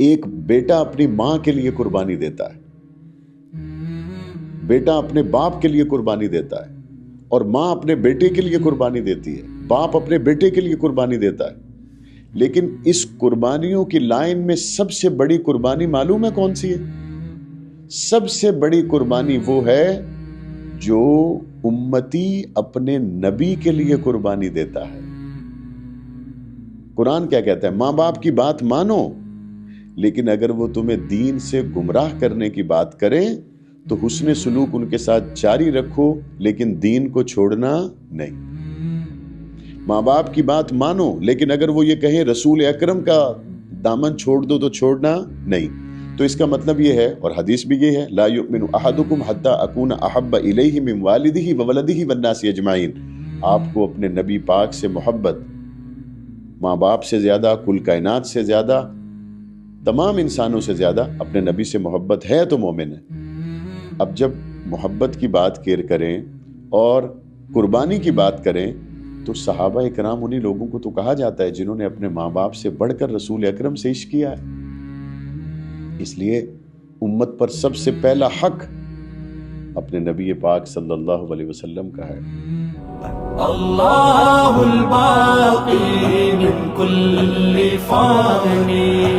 ایک بیٹا اپنی ماں کے لیے قربانی دیتا ہے، بیٹا اپنے باپ کے لیے قربانی دیتا ہے، اور ماں اپنے بیٹے کے لیے قربانی دیتی ہے، باپ اپنے بیٹے کے لیے قربانی دیتا ہے. لیکن اس قربانیوں کی لائن میں سب سے بڑی قربانی معلوم ہے کون سی ہے؟ سب سے بڑی قربانی وہ ہے جو امتی اپنے نبی کے لیے قربانی دیتا ہے. قرآن کیا کہتا ہے؟ ماں باپ کی بات مانو، لیکن اگر وہ تمہیں دین سے گمراہ کرنے کی بات کریں تو حسن سلوک ان کے ساتھ جاری رکھو، لیکن دین کو چھوڑنا نہیں. ماں باپ کی بات مانو، لیکن اگر وہ یہ کہیں رسول اکرم کا دامن چھوڑ دو تو چھوڑنا نہیں. تو اس کا مطلب یہ ہے، اور حدیث بھی یہ ہے، لا یؤمن احدکم حتی اکون احب الیہ من والدہ وولدہ والناس اجمعین. آپ کو اپنے نبی پاک سے محبت، ماں باپ سے زیادہ، کل کائنات سے زیادہ، تمام انسانوں سے زیادہ اپنے نبی سے محبت ہے تو مومن ہے. اب جب محبت کی بات کریں اور قربانی کی بات کریں تو صحابہ اکرام انہی لوگوں کو تو کہا جاتا ہے جنہوں نے اپنے ماں باپ سے بڑھ کر رسول اکرم سے عشق کیا ہے. اس لیے امت پر سب سے پہلا حق اپنے نبی پاک صلی اللہ علیہ وسلم کا ہے. اللہ الباقی من کل فانی